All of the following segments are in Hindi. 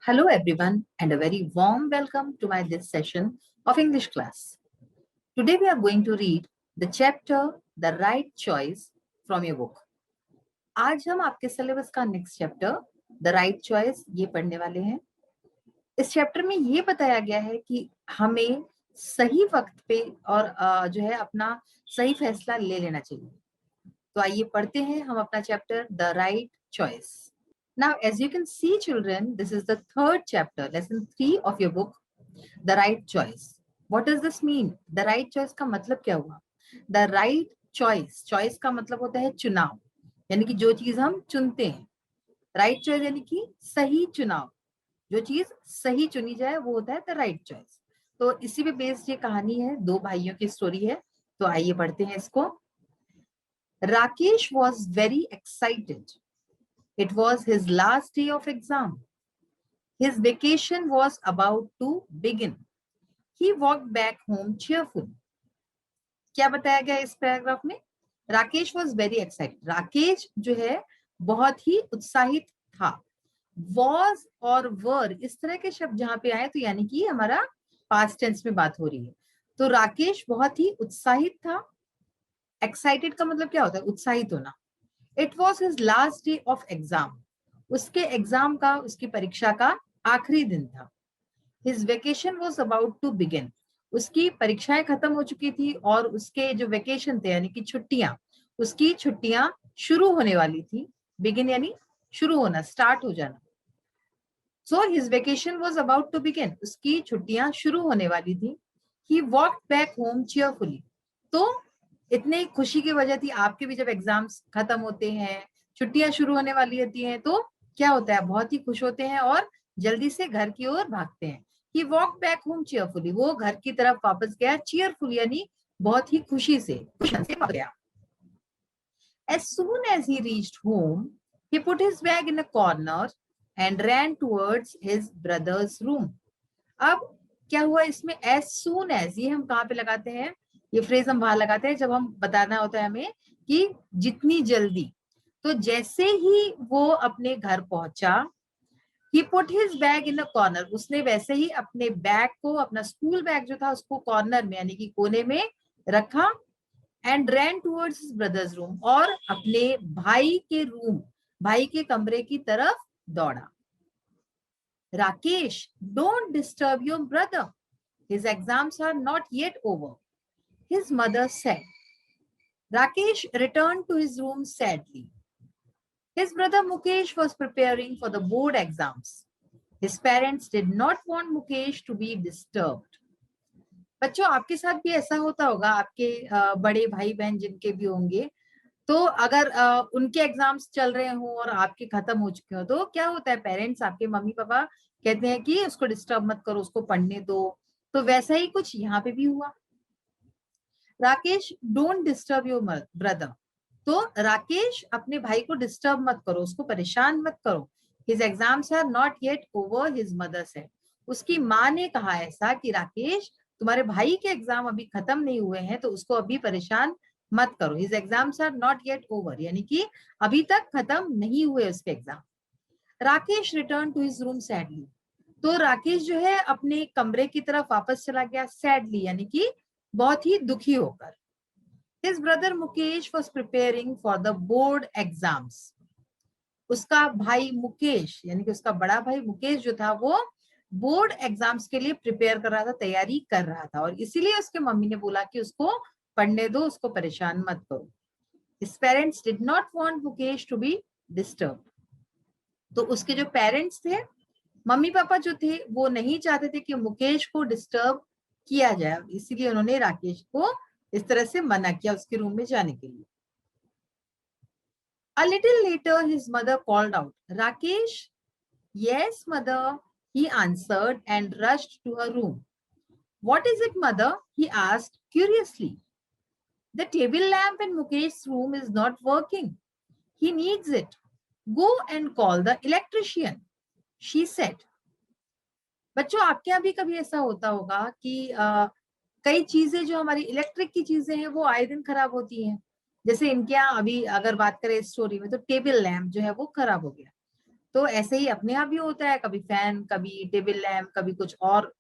Hello everyone and a very warm welcome to my this session of English class. Today we are going to read the chapter The Right Choice from your book. आज हम आपके सिलेबस का next chapter the right choice ये पढ़ने वाले हैं। इस चैप्टर में ये बताया गया है कि हमें सही वक्त पे और जो है अपना सही फैसला ले लेना चाहिए। तो आइए पढ़ते हैं हम अपना chapter the right choice. Now, as you can see, children, this is the third chapter, lesson 3 of your book, The Right Choice. What does this mean? The right choice का मतलब क्या हुआ? The right choice, choice का मतलब होता है चुनाव, यानी कि जो चीज हम चुनते हैं। Right choice यानी कि सही चुनाव, जो चीज सही चुनी जाए वो होता है the right choice. तो इसी पे बेस्ड ये कहानी है, दो भाइयों की स्टोरी है। तो आइए पढ़ते हैं इसको। Rakesh was very excited. It was his last day of exam. His vacation was about to begin. He walked back home cheerful. क्या बताया गया इस पैराग्राफ में? Rakesh was very excited. Rakesh जो है बहुत ही उत्साहित था। वॉज और वर इस तरह के शब्द जहां पे आए तो यानी कि हमारा पास्ट टेंस में बात हो रही है। तो राकेश बहुत ही उत्साहित था। एक्साइटेड का मतलब क्या होता है? उत्साहित होना। It was his last day of exam. उसके एग्जाम का, उसकी परीक्षा का आखिरी दिन था। His vacation was about to begin. उसकी परीक्षाएं खत्म हो चुकी थी और उसके जो वेकेशन थे यानी कि छुट्टियां, उसकी छुट्टियां शुरू होने वाली थी। बिगिन यानी शुरू होना, स्टार्ट हो जाना। So his vacation was about to begin. उसकी छुट्टियां शुरू होने वाली थी। He walked back home cheerfully. तो इतने खुशी की वजह थी, आपके भी जब एग्जाम्स खत्म होते हैं, छुट्टियां शुरू होने वाली होती हैं, तो क्या होता है? बहुत ही खुश होते हैं और जल्दी से घर की ओर भागते हैं। ही वॉक बैक होम चीयरफुली। वो घर की तरफ वापस गया। चीयरफुल यानी बहुत ही खुशी से गया। As soon as he reached home, he put his bag in a corner and ran towards his brother's room. अब क्या हुआ इसमें? as soon as, ये हम कहाँ पे लगाते हैं? ये फ्रेज हम वहां लगाते हैं जब हम बताना होता है हमें कि जितनी जल्दी। तो जैसे ही वो अपने घर पहुंचा, he put his bag in a corner, उसने वैसे ही अपने बैग को, अपना स्कूल बैग जो था उसको कॉर्नर में यानी कि कोने में रखा। And ran towards his brother's room, और अपने भाई के रूम, भाई के कमरे की तरफ दौड़ा। Rakesh, don't disturb your brother. His exams are not yet over, his mother said. Rakesh returned to his room sadly. His brother Mukesh was preparing for the board exams. His parents did not want Mukesh to be disturbed. बच्चों, आपके साथ भी ऐसा होता होगा, आपके बड़े भाई बहन जिनके भी होंगे, तो अगर उनके एग्जाम्स चल रहे हो और आपके खत्म हो चुके हो, तो क्या होता है? पेरेंट्स, आपके मम्मी पापा कहते हैं कि उसको डिस्टर्ब मत करो, उसको पढ़ने दो। तो वैसा ही कुछ यहाँ पे भी हुआ। Rakesh, don't disturb your brother. तो राकेश, अपने भाई को डिस्टर्ब मत करो, उसको परेशान मत करो। His exams are not yet over, his mother said. उसकी माँ ने कहा ऐसा कि राकेश, तुम्हारे भाई के एग्जाम अभी खत्म नहीं हुए हैं, तो उसको अभी परेशान मत करो। His exams are not yet over यानी कि अभी तक खत्म नहीं हुए उसके exam. Rakesh return to his room sadly. तो राकेश जो है अपने कमरे की तरफ वापस चला गया, सैडली यानी कि बहुत ही दुखी होकर। His brother Mukesh was preparing for the board exams. उसका भाई मुकेश यानी कि उसका बड़ा भाई मुकेश जो था वो बोर्ड एग्जाम्स के लिए प्रिपेयर कर रहा था, तैयारी कर रहा था, और इसीलिए उसके मम्मी ने बोला कि उसको पढ़ने दो, उसको परेशान मत करो। His parents did not want Mukesh to be disturbed. तो उसके जो पेरेंट्स थे, मम्मी पापा जो थे, वो नहीं चाहते थे कि मुकेश को डिस्टर्ब किया जाए, इसीलिए उन्होंने राकेश को इस तरह से मना किया उसके रूम में जाने के लिए। A little later, his mother called out, Rakesh? Yes, mother, he answered and rushed to her room. What is it, mother? He asked curiously. The table lamp in Mukesh's room is not working. He needs it. Go and call the electrician, she said. बच्चों, आपके यहाँ भी कभी ऐसा होता होगा कि कई चीजें जो हमारी इलेक्ट्रिक की चीजें हैं वो आए दिन खराब होती हैं। जैसे इनके यहाँ अभी अगर बात करें इस स्टोरी में, तो टेबल लैम्प जो है वो खराब हो गया। तो ऐसे ही अपने आप भी होता है, कभी फैन, कभी टेबल लैम्प, कभी कुछ और।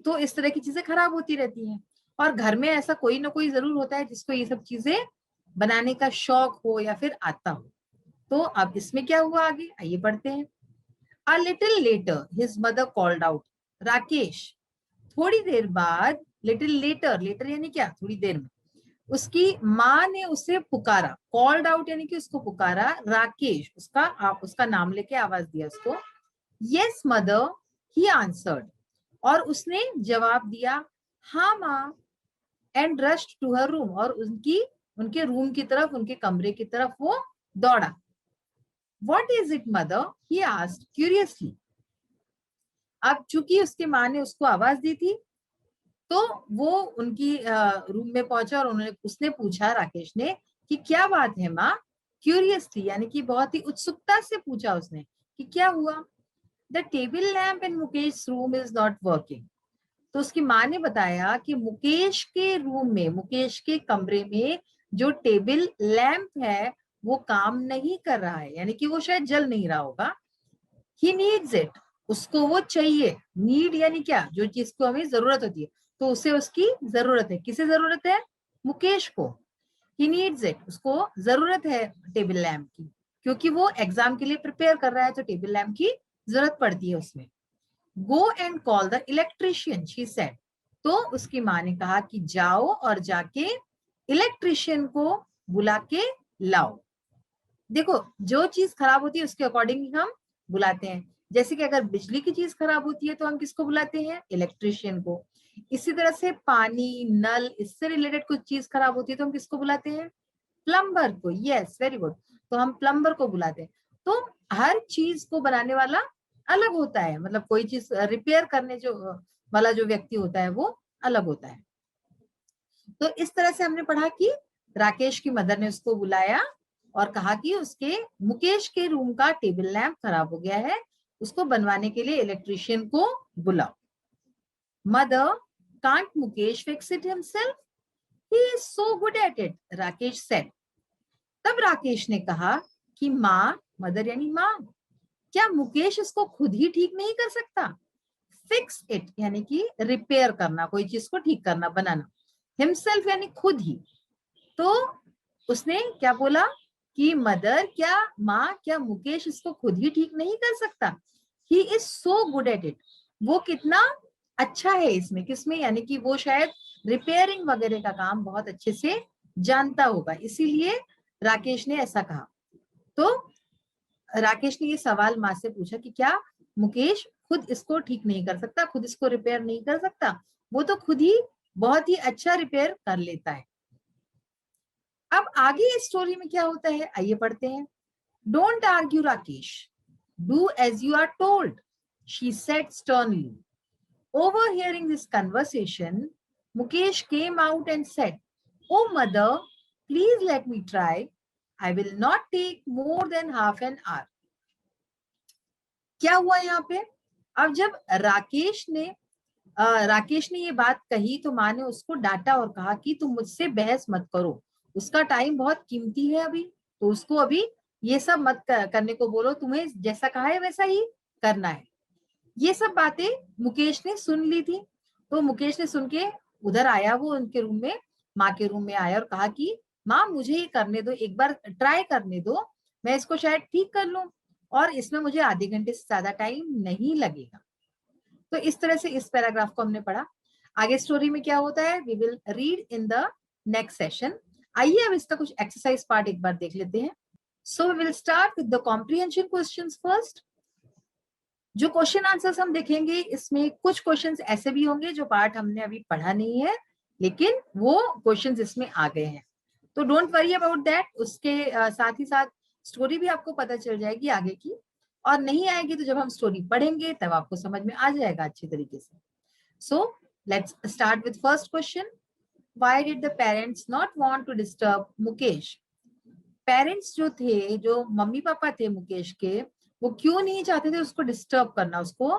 तो इस तरह की चीजें खराब होती रहती हैं। और घर में ऐसा कोई ना कोई जरूर होता है जिसको ये सब चीजें बनाने का शौक हो या फिर आता हो। तो अब इसमें क्या हुआ आगे, आइए पढ़ते हैं। A little later, his mother called out, Rakesh. थोड़ी देर बाद, लिटिल लेटर, लेटर यानी क्या, थोड़ी देर में, उसकी माँ ने उसे पुकारा। कॉल्ड आउट यानी कि उसको पुकारा। राकेश, उसका नाम लेके आवाज दिया उसको। यस मदर, ही आंसर्ड, और उसने जवाब दिया, हाँ माँ। And rushed to her room, और उनके रूम की तरफ, उनके कमरे की तरफ वो दौड़ा। What is it mother, he asked curiously. अब चूंकि उसकी माँ ने उसको आवाज दी थी, तो वो उनकी रूम में पहुंचा और उसने पूछा, राकेश ने, कि क्या बात है माँ। क्यूरियसली यानी कि बहुत ही उत्सुकता से पूछा उसने कि क्या हुआ। The table lamp in Mukesh room is not working. तो उसकी माँ ने बताया कि मुकेश के रूम में, मुकेश के कमरे में जो टेबल लैम्प है वो काम नहीं कर रहा है, यानी कि वो शायद जल नहीं रहा होगा। ही नीड्स इट, उसको वो चाहिए। नीड यानी क्या, जो चीज को हमें जरूरत होती है, तो उसे उसकी जरूरत है। किसे जरूरत है, मुकेश को। ही नीड्स इट, उसको जरूरत है टेबल लैम्प की, क्योंकि वो एग्जाम के लिए प्रिपेयर कर रहा है, तो टेबल लैम्प की जरूरत पड़ती है उसमें। Go and call the electrician, she said. तो उसकी माँ ने कहा कि जाओ और जाके इलेक्ट्रिशियन को बुला के लाओ। देखो, जो चीज खराब होती है उसके अकॉर्डिंग हम बुलाते हैं। जैसे कि अगर बिजली की चीज खराब होती है तो हम किसको बुलाते हैं, इलेक्ट्रिशियन को। इसी तरह से पानी, नल, इससे रिलेटेड कुछ चीज खराब होती है तो हम किसको बुलाते हैं, प्लम्बर को। यस, वेरी गुड, तो हम प्लम्बर को बुलाते हैं। तो हर चीज को बनाने वाला अलग होता है, मतलब कोई चीज रिपेयर करने जो वाला जो व्यक्ति होता है वो अलग होता है। तो इस तरह से हमने पढ़ा कि राकेश की मदर ने उसको बुलाया और कहा कि उसके मुकेश के रूम का टेबल लैंप खराब हो गया है, उसको बनवाने के लिए इलेक्ट्रिशियन को बुलाओ। Mother, can't Mukesh fix it himself, he is so good at it, Rakesh said. तब राकेश ने कहा कि माँ, मदर यानी माँ, क्या मुकेश इसको खुद ही ठीक नहीं कर सकता। फिक्स इट यानी कि रिपेयर करना, कोई चीज को ठीक करना, बनाना। हिमसेल्फ यानी खुद ही। तो उसने क्या बोला कि मदर, क्या माँ, क्या मुकेश इसको खुद ही ठीक नहीं कर सकता। He is so good at it, वो कितना अच्छा है इसमें, किसमें, यानी कि वो शायद रिपेयरिंग वगैरह का काम बहुत अच्छे से जानता होगा, इसीलिए राकेश ने ऐसा कहा। तो राकेश ने ये सवाल माँ से पूछा कि क्या मुकेश खुद इसको ठीक नहीं कर सकता, खुद इसको रिपेयर नहीं कर सकता। वो तो खुद ही बहुत ही अच्छा रिपेयर कर लेता है। अब आगे इस स्टोरी में क्या होता है, आइए पढ़ते हैं। Don't argue Rakesh, do as you are told, she said sternly. Overhearing this conversation, Mukesh came out and said, "Oh mother, please let me try. I will not take more than half an hour." क्या हुआ यहाँ पे, अब जब राकेश ने ये बात कही तो माँ ने उसको डांटा और कहा कि तुम मुझसे बहस मत करो, उसका टाइम बहुत कीमती है अभी, तो उसको अभी ये सब मत करने को बोलो, तुम्हें जैसा कहा है वैसा ही करना है। ये सब बातें मुकेश ने सुन ली थी। तो मुकेश ने सुन के उधर आया, वो उनके रूम में, माँ के रूम में आया और कहा कि माँ, मुझे ये करने दो, एक बार ट्राई करने दो, मैं इसको शायद ठीक कर लूं, और इसमें मुझे आधे घंटे से ज्यादा टाइम नहीं लगेगा। तो इस तरह से इस पैराग्राफ को हमने पढ़ा। आगे स्टोरी में क्या होता है, we will read in the next session. आइए अब इसका कुछ एक्सरसाइज पार्ट एक बार देख लेते हैं। So we will start with the comprehension questions first. जो क्वेश्चन आंसर्स हम देखेंगे, इसमें कुछ क्वेश्चंस ऐसे भी होंगे जो पार्ट हमने अभी पढ़ा नहीं है, लेकिन वो क्वेश्चंस इसमें आ गए हैं, तो डोंट वरी अबाउट दैट। उसके साथ ही साथ स्टोरी भी आपको पता चल जाएगी आगे की, और नहीं आएगी तो जब हम स्टोरी पढ़ेंगे तब आपको समझ में आ जाएगा अच्छी तरीके से। So let's start with first question. Why did the parents not want to disturb Mukesh. Parents जो थे, जो मम्मी पापा थे मुकेश के, वो क्यों नहीं चाहते थे उसको डिस्टर्ब करना, उसको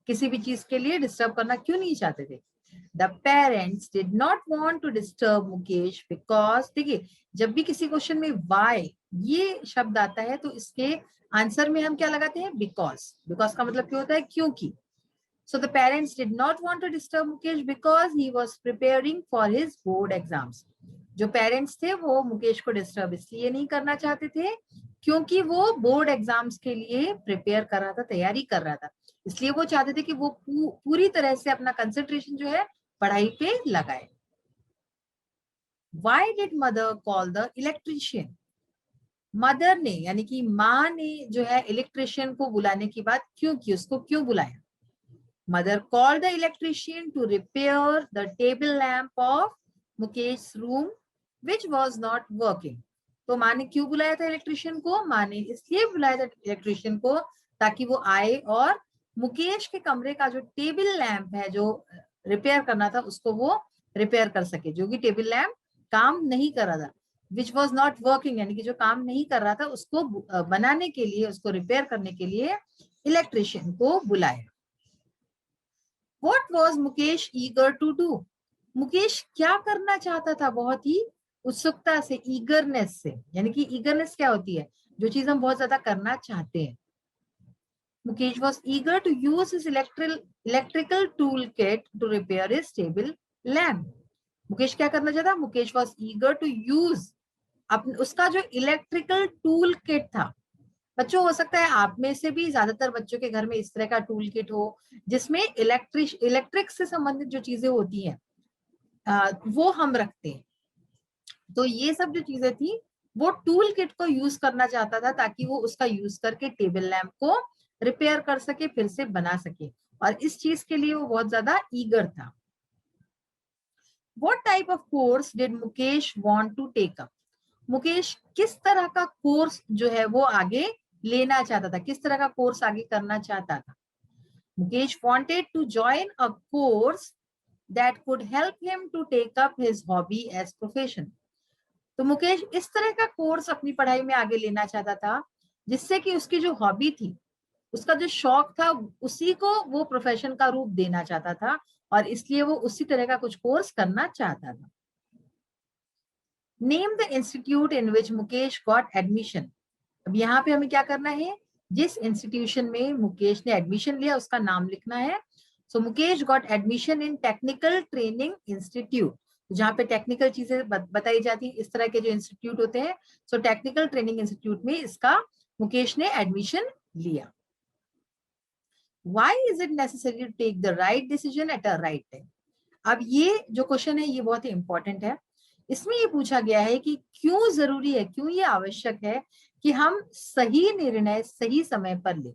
किसी भी चीज के लिए डिस्टर्ब करना क्यों नहीं चाहते थे। The parents did not want to disturb Mukesh because, देखिए जब भी किसी क्वेश्चन में why ये शब्द आता है तो इसके आंसर में हम क्या लगाते हैं? बिकॉज। बिकॉज का मतलब क्या होता है? क्योंकि। So the parents did not want to disturb Mukesh because he was preparing for his board exams. जो पेरेंट्स थे वो मुकेश को डिस्टर्ब इसलिए नहीं करना चाहते थे क्योंकि वो बोर्ड एग्जाम्स के लिए प्रिपेयर कर रहा था, तैयारी कर रहा था। इसलिए वो चाहते थे कि वो पूरी तरह से अपना कंसंट्रेशन जो है पढ़ाई पे लगाए। Why did mother call the electrician? Mother ने यानी कि माँ ने जो है इलेक्ट्रिशियन को बुलाने की बात क्यों की, उसको क्यों बुलाया? Mother called the electrician to repair the table lamp of Mukesh's room, which was not working. तो माँ ने क्यों बुलाया था इलेक्ट्रिशियन को? माँ ने इसलिए बुलाया था इलेक्ट्रिशियन को ताकि वो आए और मुकेश के कमरे का जो टेबल लैंप है जो रिपेयर करना था उसको वो रिपेयर कर सके, जो कि टेबल लैंप काम नहीं कर रहा था, विच वॉज नॉट वर्किंग यानी कि जो काम नहीं कर रहा था उसको बनाने के लिए, उसको रिपेयर करने के लिए इलेक्ट्रिशियन को बुलाया। What was Mukesh eager to do? Mukesh क्या करना चाहता था? बहुत ही उत्सुकता से, ईगरनेस से, यानी कि ईगरनेस क्या होती है? जो चीज हम बहुत ज्यादा करना चाहते हैं। Mukesh was eager to use his electrical toolkit to repair his table lamp. Mukesh क्या करना चाहता? Mukesh was eager to use उसका जो इलेक्ट्रिकल टूल किट था। बच्चों हो सकता है आप में से भी ज्यादातर बच्चों के घर में इस तरह का टूल किट हो जिसमें इलेक्ट्रिक से संबंधित जो चीजें होती हैं वो हम रखते हैं। तो ये सब जो चीजें थी वो टूल किट को यूज करना चाहता था ताकि वो उसका यूज करके टेबल लैंप को रिपेयर कर सके, फिर से बना सके, और इस चीज के लिए वो बहुत ज्यादा ईगर था। What type of course did Mukesh want to take up? Mukesh किस तरह का कोर्स जो है वो आगे लेना चाहता था, किस तरह का कोर्स आगे करना चाहता था? Mukesh wanted to join a course that could help him to take up his hobby as profession. तो मुकेश इस तरह का कोर्स अपनी पढ़ाई में आगे लेना चाहता था जिससे कि उसकी जो हॉबी थी, उसका जो शौक था, उसी को वो प्रोफेशन का रूप देना चाहता था, और इसलिए वो उसी तरह का कुछ कोर्स करना चाहता था। Name the institute in which Mukesh got admission. अब यहाँ पे हमें क्या करना है? जिस इंस्टीट्यूशन में मुकेश ने एडमिशन लिया उसका नाम लिखना है। So Mukesh got admission in technical training institute, जहाँ पे टेक्निकल चीजें बताई जाती है, इस तरह के जो इंस्टीट्यूट होते हैं। सो टेक्निकल ट्रेनिंग इंस्टीट्यूट में इसका मुकेश ने एडमिशन लिया। Why is it necessary to take the right decision at a right time? अब ये जो क्वेश्चन है ये बहुत ही इंपॉर्टेंट है। इसमें ये पूछा गया है कि क्यों जरूरी है, क्यों ये आवश्यक है कि हम सही निर्णय सही समय पर लें।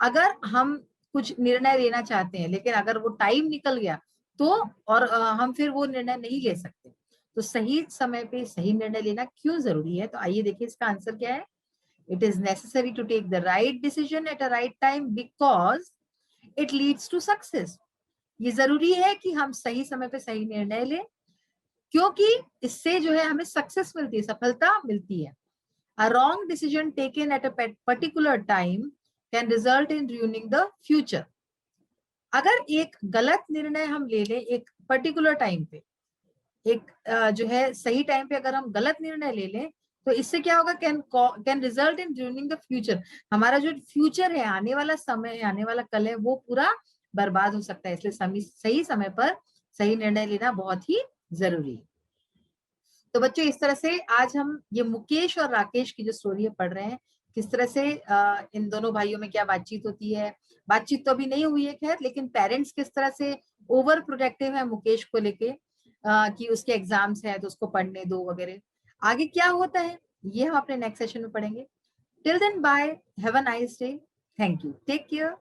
अगर हम कुछ निर्णय लेना चाहते हैं लेकिन अगर वो टाइम निकल गया तो और हम फिर वो निर्णय नहीं ले सकते, तो सही समय पे सही निर्णय लेना क्यों जरूरी है? तो आइए देखिए इसका आंसर क्या है। It is necessary to take the right decision at a right time because it leads to success. ये जरूरी है कि हम सही समय पे सही निर्णय लें क्योंकि इससे जो है हमें सक्सेस मिलती है, सफलता मिलती है। A wrong decision taken at a particular time can result in ruining the future. अगर एक गलत निर्णय हम ले लें एक पर्टिकुलर टाइम पे, एक जो है सही टाइम पे अगर हम गलत निर्णय ले लें तो इससे क्या होगा? Can result in during the future. हमारा जो फ्यूचर है, आने वाला समय है, आने वाला कल है, वो पूरा बर्बाद हो सकता है। इसलिए सही समय पर सही निर्णय लेना बहुत ही जरूरी है। तो बच्चों इस तरह से आज हम ये मुकेश और राकेश की जो स्टोरी है पढ़ रहे हैं, किस तरह से इन दोनों भाइयों में क्या बातचीत होती है। बातचीत तो अभी नहीं हुई है खैर, लेकिन पेरेंट्स किस तरह से ओवर प्रोटेक्टिव है मुकेश को लेके कि उसके एग्जाम्स है तो उसको पढ़ने दो वगैरह। आगे क्या होता है ये हम अपने नेक्स्ट सेशन में पढ़ेंगे। Till then bye, have a nice day, thank you, take care.